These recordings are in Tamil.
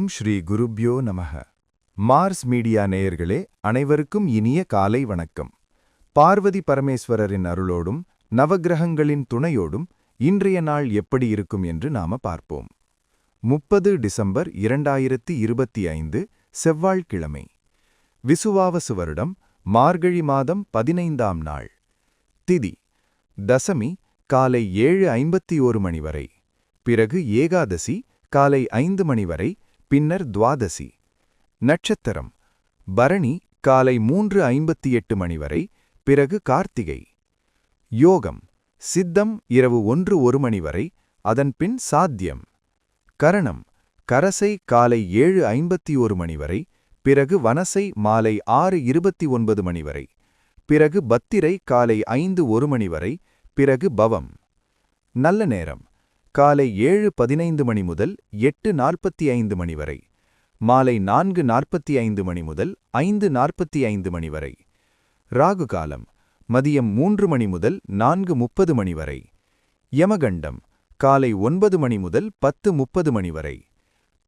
ஓம் ஸ்ரீ குருப்யோ நமஹ. மார்ஸ் மீடியா நேயர்களே, அனைவருக்கும் இனிய காலை வணக்கம். பார்வதி பரமேஸ்வரரின் அருளோடும் நவக்கிரகங்களின் துணையோடும் இன்றைய நாள் எப்படி இருக்கும் என்று நாம பார்ப்போம். 30 டிசம்பர் 2025 செவ்வாய்க்கிழமை. விசுவாவசு வருடம் மார்கழி மாதம் 15ஆம் நாள். திதி தசமி காலை 7:51 மணி வரை, பிறகு ஏகாதசி காலை 5 மணி வரை, பின்னர் துவாதசி. நட்சத்திரம் பரணி காலை 3:58 மணி வரை, பிறகு கார்த்திகை. யோகம் சித்தம் இரவு 1:01 மணி வரை, அதன்பின் சாத்தியம். கரணம் கரசை காலை 7:51 மணி வரை, பிறகு வனசை மாலை 6:29 மணி வரை, பிறகு பத்திரை காலை 5:01 மணி வரை, பிறகு பவம். நல்ல நேரம் காலை 7:15 மணி முதல் 8:45 மணி வரை, மாலை 4:45 மணி முதல் 5:45 மணி வரை. ராகு காலம் மதியம் 3 மணி முதல் 4:30 மணி வரை. யமகண்டம் காலை 9 மணி முதல் 10:30 மணி வரை.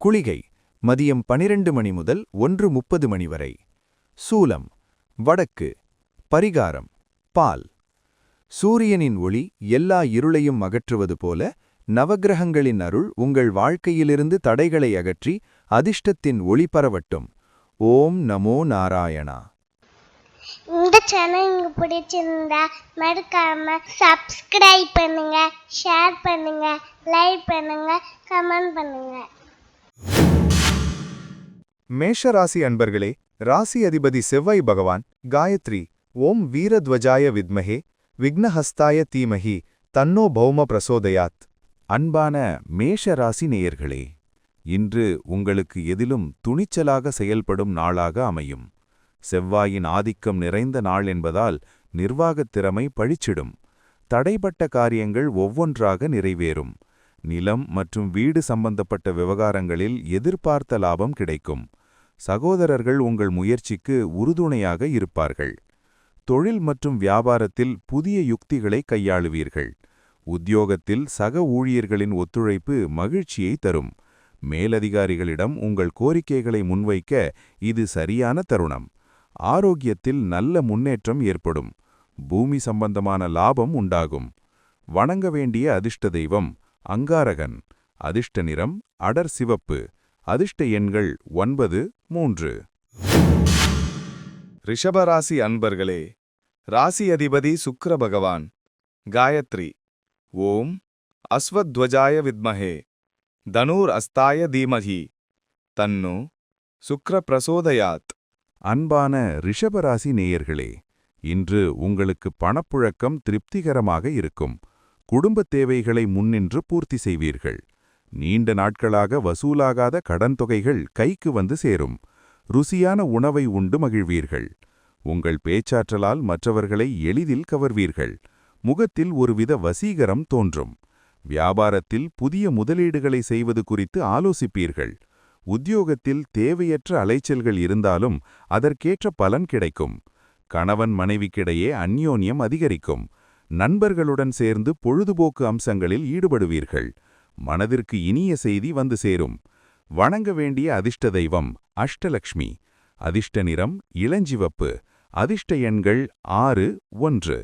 குளிகை மதியம் 12 மணி முதல் 1:30 மணி வரை. சூலம் வடக்கு. பரிகாரம் பால். சூரியனின் ஒளி எல்லா இருளையும் அகற்றுவது போல நவக்கிரகங்களின் அருள் உங்கள் வாழ்க்கையிலிருந்து தடைகளை அகற்றி அதிர்ஷ்டத்தின் ஒளி பரவட்டும். ஓம் நமோ நாராயணா. இந்த சேனல் உங்களுக்கு பிடிச்சிருந்தா மறக்காம சப்ஸ்கிரைப் பண்ணுங்க, ஷேர் பண்ணுங்க, லைக் பண்ணுங்க, கமெண்ட் பண்ணுங்க. மேஷராசி அன்பர்களே, ராசி அதிபதி செவ்வாய் பகவான் காயத்ரி ஓம் வீரத்வஜாய வித்மஹே விக்னஹஸ்தாய தீமஹி தன்னோ பௌம பிரசோதயாத். அன்பான மேஷராசி நேயர்களே, இன்று உங்களுக்கு எதிலும் துணிச்சலாக செயல்படும் நாளாக அமையும். செவ்வாயின் ஆதிக்கம் நிறைந்த நாள் என்பதால் நிர்வாகத் திறமை பழிச்சிடும். தடைப்பட்ட காரியங்கள் ஒவ்வொன்றாக நிறைவேறும். நிலம் மற்றும் வீடு சம்பந்தப்பட்ட விவகாரங்களில் எதிர்பார்த்த லாபம் கிடைக்கும். சகோதரர்கள் உங்கள் முயற்சிக்கு உறுதுணையாக இருப்பார்கள். தொழில் மற்றும் வியாபாரத்தில் புதிய யுக்திகளை கையாளுவீர்கள். உத்தியோகத்தில் சக ஊழியர்களின் ஒத்துழைப்பு மகிழ்ச்சியை தரும். மேலதிகாரிகளிடம் உங்கள் கோரிக்கைகளை முன்வைக்க இது சரியான தருணம். ஆரோக்கியத்தில் நல்ல முன்னேற்றம் ஏற்படும். பூமி சம்பந்தமான லாபம் உண்டாகும். வணங்க வேண்டிய அதிர்ஷ்ட தெய்வம் அங்காரகன். அதிர்ஷ்ட நிறம் அடர் சிவப்பு. அதிர்ஷ்ட எண்கள் 9, 3. ரிஷபராசி அன்பர்களே, ராசி அதிபதி சுக்கிர பகவான் காயத்ரி ஓம் அஸ்வத்வஜாய வித்மஹே தனுர் அஸ்தாய தீமஹி தன்னோ சுக்ர பிரசோதயாத். அன்பான ரிஷபராசி நேயர்களே, இன்று உங்களுக்கு பணப்புழக்கம் திருப்திகரமாக இருக்கும். குடும்பத் தேவைகளை முன்னின்று பூர்த்தி செய்வீர்கள். நீண்ட நாட்களாக வசூலாகாத கடன் தொகைகள் கைக்கு வந்து சேரும். ருசியான உணவை உண்டு மகிழ்வீர்கள். உங்கள் பேச்சாற்றலால் மற்றவர்களை எளிதில் கவர்வீர்கள். முகத்தில் ஒருவித வசீகரம் தோன்றும். வியாபாரத்தில் புதிய முதலீடுகளை செய்வது குறித்து ஆலோசிப்பீர்கள். உத்தியோகத்தில் தேவையற்ற அலைச்சல்கள் இருந்தாலும் அதற்கேற்ற பலன் கிடைக்கும். கணவன் மனைவிக்கிடையே அந்யோன்யம் அதிகரிக்கும். நண்பர்களுடன் சேர்ந்து பொழுதுபோக்கு அம்சங்களில் ஈடுபடுவீர்கள். மனதிற்கு இனிய செய்தி வந்து சேரும். வணங்க வேண்டிய அதிர்ஷ்ட தெய்வம் அஷ்டலக்ஷ்மி. அதிர்ஷ்ட நிறம் இளஞ்சிவப்பு. அதிர்ஷ்ட எண்கள் 6, 1.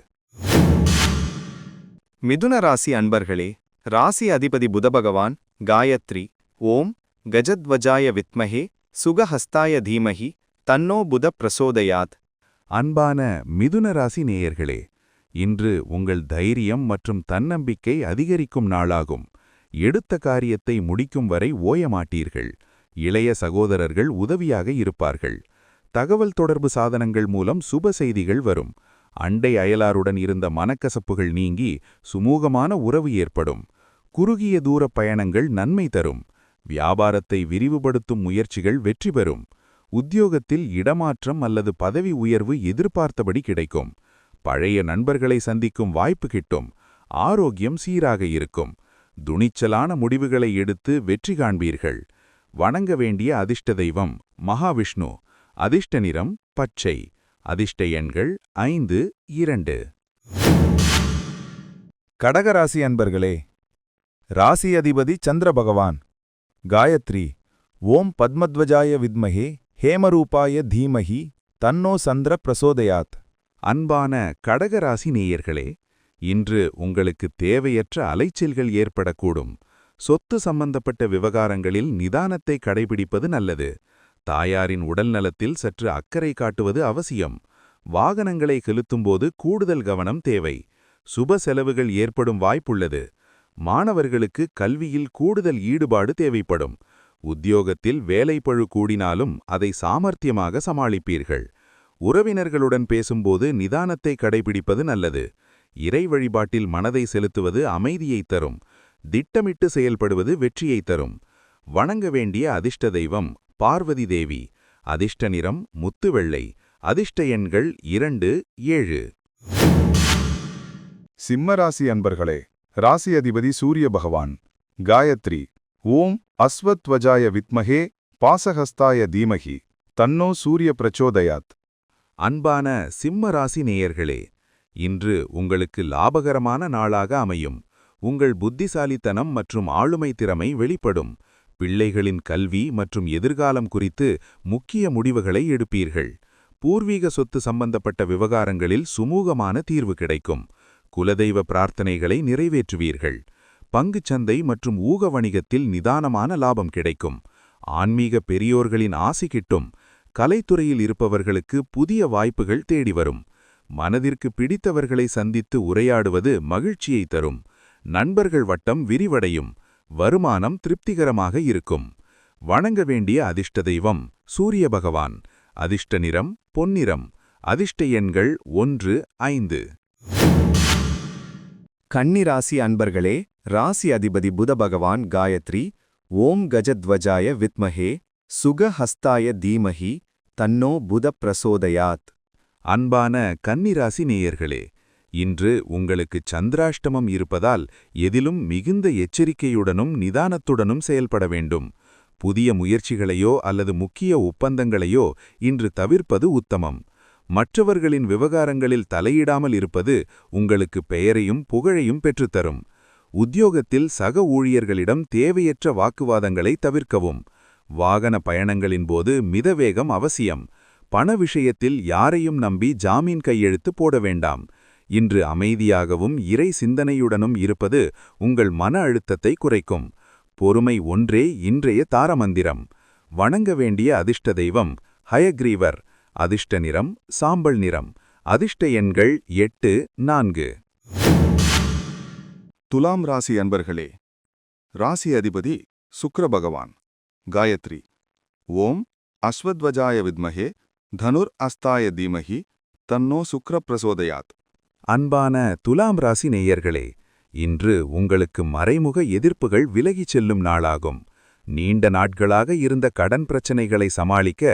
மிதுன ராசி அன்பர்களே, ராசி அதிபதி புதபகவான் காயத்ரி ஓம் கஜத்வஜாய வித்மஹே சுகஹஸ்தாய தீமஹி தன்னோ புத பிரசோதயாத். அன்பான மிதுன ராசி நேயர்களே, இன்று உங்கள் தைரியம் மற்றும் தன்னம்பிக்கை அதிகரிக்கும் நாளாகும். எடுத்த காரியத்தை முடிக்கும் வரை ஓயமாட்டீர்கள். இளைய சகோதரர்கள் உதவியாக இருப்பார்கள். தகவல் தொடர்பு சாதனங்கள் மூலம் சுப செய்திகள் வரும். அண்டை அயலாருடன் இருந்த மனக்கசப்புகள் நீங்கி சுமூகமான உறவு ஏற்படும். குறுகிய தூர பயணங்கள் நன்மை தரும். வியாபாரத்தை விரிவுபடுத்தும் முயற்சிகள் வெற்றி பெறும். உத்தியோகத்தில் இடமாற்றம் அல்லது பதவி உயர்வு எதிர்பார்த்தபடி கிடைக்கும். பழைய நண்பர்களை சந்திக்கும் வாய்ப்பு கிட்டும். ஆரோக்கியம் சீராக இருக்கும். துணிச்சலான முடிவுகளை எடுத்து வெற்றி காண்பீர்கள். வணங்க வேண்டிய அதிர்ஷ்ட தெய்வம் மகாவிஷ்ணு. அதிர்ஷ்ட நிறம் பச்சை. அதிர்ஷ்ட எண்கள் 5, 2. கடகராசி அன்பர்களே, ராசி அதிபதி சந்திர பகவான் காயத்ரி ஓம் பத்மத்வஜாய வித்மஹே ஹேமரூபாய தீமஹி தன்னோ சந்திர பிரசோதயாத். அன்பான கடகராசி நேயர்களே, இன்று உங்களுக்கு தேவையற்ற அலைச்சல்கள் ஏற்படக்கூடும். சொத்து சம்பந்தப்பட்ட விவகாரங்களில் நிதானத்தை கடைபிடிப்பது நல்லது. தாயாரின் உடல் நலத்தில் சற்று அக்கறை காட்டுவது அவசியம். வாகனங்களை செலுத்தும்போது கூடுதல் கவனம் தேவை. சுப செலவுகள் ஏற்படும் வாய்ப்புள்ளது. மாணவர்களுக்கு கல்வியில் கூடுதல் ஈடுபாடு தேவைப்படும். உத்தியோகத்தில் வேலைப்பழு கூடினாலும் அதை சாமர்த்தியமாக சமாளிப்பீர்கள். உறவினர்களுடன் பேசும்போது நிதானத்தை கடைபிடிப்பது நல்லது. இறை வழிபாட்டில் மனதை செலுத்துவது அமைதியைத் தரும். திட்டமிட்டு செயல்படுவது வெற்றியைத் தரும். வணங்க வேண்டிய அதிர்ஷ்ட தெய்வம் பார்வதி தேவி. அதிர்ஷ்ட நிறம் முத்து வெள்ளை. அதிர்ஷ்ட எண்கள் 2, 7. சிம்மராசி அன்பர்களே, ராசி அதிபதி சூரிய பகவான். காயத்ரி. ஓம் அஸ்வத்வஜாய வித்மஹே பாசஹஸ்தாய தீமஹி தன்னோ சூரிய பிரச்சோதயாத். அன்பான சிம்ம ராசி நேயர்களே, இன்று உங்களுக்கு லாபகரமான நாளாக அமையும். உங்கள் புத்திசாலித்தனம் மற்றும் ஆளுமை திறமை வெளிப்படும். பிள்ளைகளின் கல்வி மற்றும் எதிர்காலம் குறித்து முக்கிய முடிவுகளை எடுப்பீர்கள். பூர்வீக சொத்து சம்பந்தப்பட்ட விவகாரங்களில் சுமூகமான தீர்வு கிடைக்கும். குலதெய்வ பிரார்த்தனைகளை நிறைவேற்றுவீர்கள். பங்குச்சந்தை மற்றும் ஊக வணிகத்தில் நிதானமான லாபம் கிடைக்கும். ஆன்மீக பெரியோர்களின் ஆசி கிட்டும். கலைத்துறையில் இருப்பவர்களுக்கு புதிய வாய்ப்புகள் தேடி வரும். மனதிற்கு பிடித்தவர்களை சந்தித்து உரையாடுவது மகிழ்ச்சியை தரும். நண்பர்கள் வட்டம் விரிவடையும். வருமானம் திருப்திகரமாக இருக்கும். வணங்க வேண்டிய அதிர்ஷ்ட தெய்வம் சூரிய பகவான். அதிர்ஷ்ட நிறம் பொன்னிறம். அதிர்ஷ்ட எண்கள் 1, 5. கன்னிராசி அன்பர்களே, ராசி அதிபதி புத பகவான். காயத்ரி. ஓம் கஜத்வஜாய வித்மஹே சுகஹஸ்தாய தீமஹி தன்னோ புத பிரசோதயாத். அன்பான கன்னிராசி நேயர்களே, இன்று உங்களுக்கு சந்திராஷ்டமம் இருப்பதால் எதிலும் மிகுந்த எச்சரிக்கையுடனும் நிதானத்துடனும் செயல்பட வேண்டும். புதிய முயற்சிகளையோ அல்லது முக்கிய ஒப்பந்தங்களையோ இன்று தவிர்ப்பது உத்தமம். மற்றவர்களின் விவகாரங்களில் தலையிடாமல் இருப்பது உங்களுக்கு பெயரையும் புகழையும் பெற்றுத்தரும். உத்தியோகத்தில் சக ஊழியர்களிடம் தேவையற்ற வாக்குவாதங்களை தவிர்க்கவும். வாகன பயணங்களின் போது மிதவேகம் அவசியம். பண விஷயத்தில் யாரையும் நம்பி ஜாமீன் கையெழுத்து போட வேண்டாம். இன்று அமைதியாகவும் இறை சிந்தனையுடனும் இருப்பது உங்கள் மன அழுத்தத்தை குறைக்கும். பொறுமை ஒன்றே இன்றைய தாரமந்திரம். வணங்க வேண்டிய அதிர்ஷ்ட தெய்வம் ஹயக்ரீவர். அதிர்ஷ்ட நிறம் சாம்பல் நிறம். அதிர்ஷ்ட எண்கள் 8, 4. துலாம் ராசி அன்பர்களே, ராசி அதிபதி சுக்கிர பகவான். காயத்ரி. ஓம் அஸ்வத்வஜாய வித்மஹே தனுர் அஸ்தாய தீமஹி தன்னோ சுக்ர பிரசோதயாத். அன்பான துலாம் ராசி நேயர்களே, இன்று உங்களுக்கு மறைமுக எதிர்ப்புகள் விலகிச் செல்லும் நாளாகும். நீண்ட நாட்களாக இருந்த கடன் பிரச்சனைகளை சமாளிக்க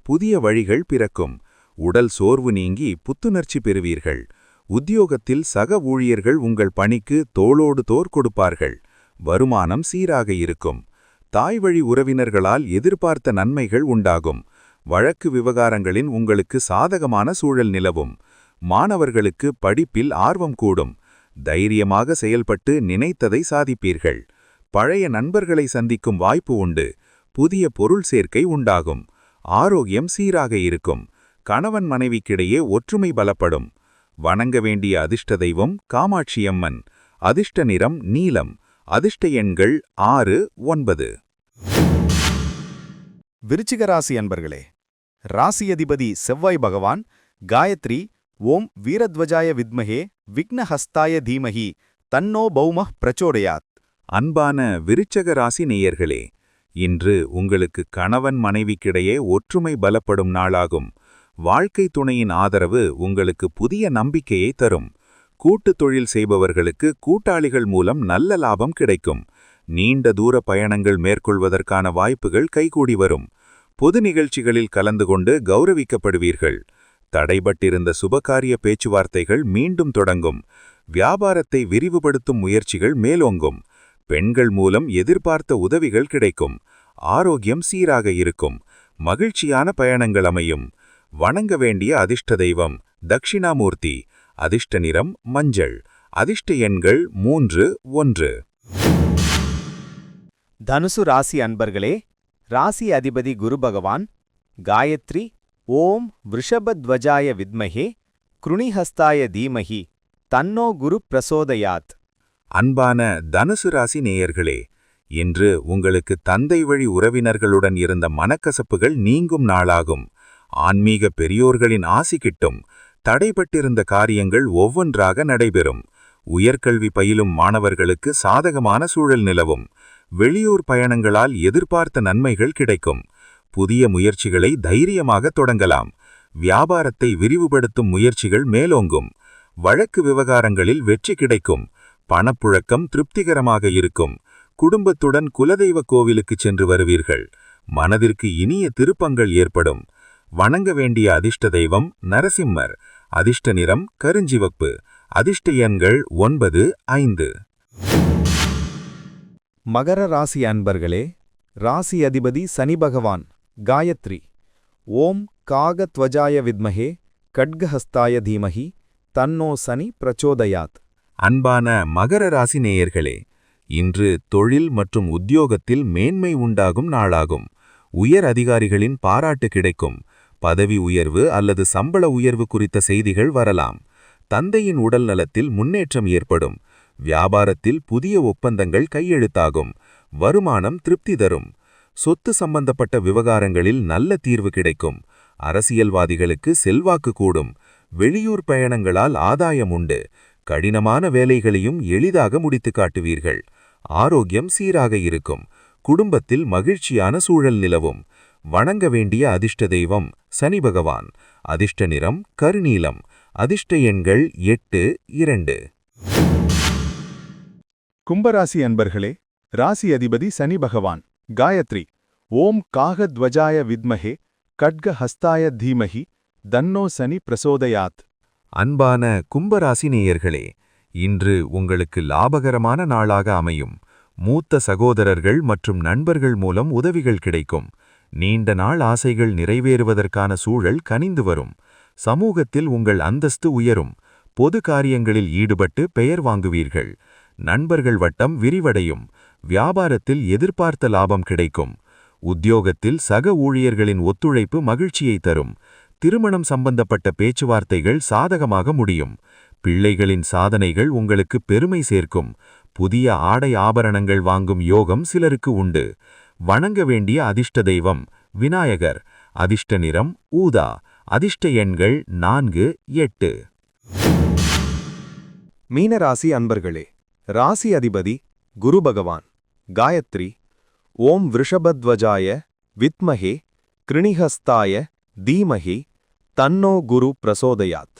புதிய வழிகள் பிறக்கும். உடல் சோர்வு நீங்கி புத்துணர்ச்சி பெறுவீர்கள். உத்தியோகத்தில் சக ஊழியர்கள் உங்கள் பணிக்கு தோளோடு தோர் கொடுப்பார்கள். வருமானம் சீராக இருக்கும். தாய்வழி உறவினர்களால் எதிர்பார்த்த நன்மைகள் உண்டாகும். வழக்கு விவகாரங்களின் உங்களுக்கு சாதகமான சூழல் நிலவும். மாணவர்களுக்கு படிப்பில் ஆர்வம் கூடும். தைரியமாக செயல்பட்டு நினைத்ததை சாதிப்பீர்கள். பழைய நண்பர்களை சந்திக்கும் வாய்ப்பு உண்டு. புதிய பொருள் சேர்க்கை உண்டாகும். ஆரோக்கியம் சீராக இருக்கும். கணவன் மனைவிக்கிடையே ஒற்றுமை பலப்படும். வணங்க வேண்டிய அதிர்ஷ்ட தெய்வம் காமாட்சியம்மன். அதிர்ஷ்ட நிறம் நீலம். அதிர்ஷ்ட எண்கள் 6, 9. விருச்சிக ராசி அன்பர்களே, ராசி அதிபதி செவ்வாய் பகவான். காயத்ரி. ஓம் வீரத்வஜாய வித்மஹே விக்னஹஸ்தாய தீமஹி தன்னோ பௌமஹ் பிரச்சோடயாத். அன்பான விருச்சக ராசி நேயர்களே, இன்று உங்களுக்கு கணவன் மனைவிக்கிடையே ஒற்றுமை பலப்படும் நாளாகும். வாழ்க்கை துணையின் ஆதரவு உங்களுக்கு புதிய நம்பிக்கையை தரும். கூட்டுத் தொழில் செய்பவர்களுக்கு கூட்டாளிகள் மூலம் நல்ல லாபம் கிடைக்கும். நீண்ட தூர பயணங்கள் மேற்கொள்வதற்கான வாய்ப்புகள் கைகூடி வரும். பொது நிகழ்ச்சிகளில் கலந்து கொண்டு கௌரவிக்கப்படுவீர்கள். தடைபட்டிருந்த சுபகாரிய பேச்சுவார்த்தைகள் மீண்டும் தொடங்கும். வியாபாரத்தை விரிவுபடுத்தும் முயற்சிகள் மேலோங்கும். பெண்கள் மூலம் எதிர்பார்த்த உதவிகள் கிடைக்கும். ஆரோக்கியம் சீராக இருக்கும். மகிழ்ச்சியான பயணங்கள் அமையும். வணங்க வேண்டிய அதிர்ஷ்ட தெய்வம் தக்ஷிணாமூர்த்தி. அதிர்ஷ்ட நிறம் மஞ்சள். அதிர்ஷ்ட எண்கள் 3, 1. தனுசு ராசி அன்பர்களே, ராசி அதிபதி குரு பகவான். காயத்ரி ஓம் விருஷபத்வஜாய வித்மஹே கிருணிஹஸ்தாய தீமஹி தன்னோ குரு பிரசோதயாத். அன்பான தனுசு ராசி நேயர்களே, இன்று உங்களுக்கு தந்தை வழி உறவினர்களுடன் இருந்த மனக்கசப்புகள் நீங்கும் நாளாகும். ஆன்மீக பெரியோர்களின் ஆசி கிட்டும். தடைபட்டிருந்த காரியங்கள் ஒவ்வொன்றாக நடைபெறும். உயர்கல்வி பயிலும் மாணவர்களுக்கு சாதகமான சூழல் நிலவும். வெளியூர் பயணங்களால் எதிர்பார்த்த நன்மைகள் கிடைக்கும். புதிய முயற்சிகளை தைரியமாக தொடங்கலாம். வியாபாரத்தை விரிவுபடுத்தும் முயற்சிகள் மேலோங்கும். வழக்கு விவகாரங்களில் வெற்றி கிடைக்கும். பணப்புழக்கம் திருப்திகரமாக இருக்கும். குடும்பத்துடன் குலதெய்வ கோவிலுக்கு சென்று வருவீர்கள். மனதிற்கு இனிய திருப்பங்கள் ஏற்படும். வணங்க வேண்டிய அதிர்ஷ்ட தெய்வம் நரசிம்மர். அதிர்ஷ்ட நிறம் கருஞ்சிவப்பு. அதிர்ஷ்ட எண்கள் 9, 5. மகர ராசி அன்பர்களே, ராசி அதிபதி சனி பகவான். காயத்ரி ஓம் காகத்வஜாய வித்மஹே கட்கஹஸ்தாய தீமஹி தன்னோ சனி பிரச்சோதயாத். அன்பான மகர ராசி நேயர்களே, இன்று தொழில் மற்றும் உத்தியோகத்தில் மேன்மை உண்டாகும் நாளாகும். உயர் அதிகாரிகளின் பாராட்டு கிடைக்கும். பதவி உயர்வு அல்லது சம்பள உயர்வு குறித்த செய்திகள் வரலாம். தந்தையின் உடல் நலத்தில் முன்னேற்றம் ஏற்படும். வியாபாரத்தில் புதிய ஒப்பந்தங்கள் கையெழுத்தாகும். வருமானம் திருப்தி தரும். சொத்து சம்பந்தப்பட்ட விவகாரங்களில் நல்ல தீர்வு கிடைக்கும். அரசியல்வாதிகளுக்கு செல்வாக்கு கூடும். வெளியூர் பயணங்களால் ஆதாயம் உண்டு. கடினமான வேலைகளையும் எளிதாக முடித்து காட்டுவீர்கள். ஆரோக்கியம் சீராக இருக்கும். குடும்பத்தில் மகிழ்ச்சியான சூழல் நிலவும். வணங்க வேண்டிய அதிர்ஷ்ட தெய்வம் சனி பகவான். அதிர்ஷ்ட நிறம் கருநீலம். அதிர்ஷ்ட எண்கள் 8, 2. கும்பராசி அன்பர்களே, ராசி அதிபதி சனி பகவான். காயத்ரி ஓம் காகத்வஜாய வித்மஹே கட்கஹஸ்தாய தீமஹி தன்னோ சனி பிரசோதயாத். அன்பான கும்பராசி நேயர்களே, இன்று உங்களுக்கு லாபகரமான நாளாக அமையும். மூத்த சகோதரர்கள் மற்றும் நண்பர்கள் மூலம் உதவிகள் கிடைக்கும். நீண்ட நாள் ஆசைகள் நிறைவேறுவதற்கான சூழல் கனிந்து வரும். சமூகத்தில் உங்கள் அந்தஸ்து உயரும். பொது காரியங்களில் ஈடுபட்டு பெயர் வாங்குவீர்கள். நண்பர்கள் வட்டம் விரிவடையும். வியாபாரத்தில் எதிர்பார்த்த லாபம் கிடைக்கும். உத்தியோகத்தில் சக ஊழியர்களின் ஒத்துழைப்பு மகிழ்ச்சியை தரும். திருமணம் சம்பந்தப்பட்ட பேச்சுவார்த்தைகள் சாதகமாக முடியும். பிள்ளைகளின் சாதனைகள் உங்களுக்கு பெருமை சேர்க்கும். புதிய ஆடை ஆபரணங்கள் வாங்கும் யோகம் சிலருக்கு உண்டு. வணங்க வேண்டிய அதிர்ஷ்ட தெய்வம் விநாயகர். அதிர்ஷ்ட நிறம் ஊதா. அதிர்ஷ்ட எண்கள் 4, 8. மீனராசி அன்பர்களே, ராசி அதிபதி குரு பகவான். காயத்ரி ஓம் விருஷபத்வஜாய வித்மஹே கிருணிஹஸ்தாய தீமஹி தன்னோ குரு பிரசோதயாத்.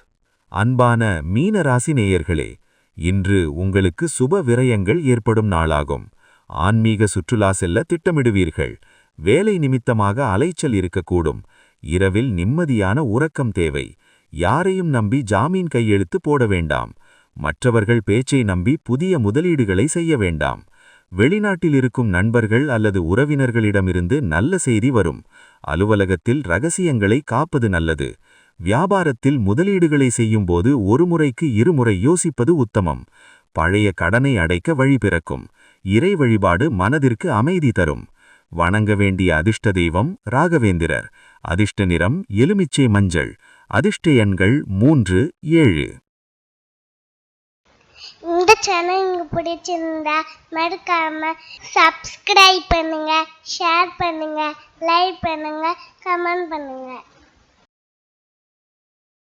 அன்பான மீனராசி நேயர்களே, இன்று உங்களுக்கு சுப விரயங்கள் ஏற்படும் நாளாகும். ஆன்மீக சுற்றுலா செல்ல திட்டமிடுவீர்கள். வேலை நிமித்தமாக அலைச்சல் இருக்கக்கூடும். இரவில் நிம்மதியான உறக்கம் தேவை. யாரையும் நம்பி ஜாமீன் கையெழுத்து போட வேண்டாம். மற்றவர்கள் பேச்சை நம்பி புதிய முதலீடுகளை செய்ய வேண்டாம். வெளிநாட்டில் இருக்கும் நண்பர்கள் அல்லது உறவினர்களிடமிருந்து நல்ல செய்தி வரும். அலுவலகத்தில் ரகசியங்களை காப்பது நல்லது. வியாபாரத்தில் முதலீடுகளை செய்யும்போது ஒரு முறைக்கு இருமுறை யோசிப்பது உத்தமம். பழைய கடனை அடைக்க வழி பிறக்கும். இறை வழிபாடு மனதிற்கு அமைதி தரும். வணங்க வேண்டிய அதிர்ஷ்ட தெய்வம் ராகவேந்திரர். அதிர்ஷ்ட நிறம் எலுமிச்சை மஞ்சள். அதிர்ஷ்ட எண்கள் 3, 7. இந்த சேனல் உங்களுக்கு பிடிச்சிருந்தா மறக்காம சப்ஸ்கிரைப் பண்ணுங்க, ஷேர் பண்ணுங்க, லைக் பண்ணுங்க, கமெண்ட் பண்ணுங்க.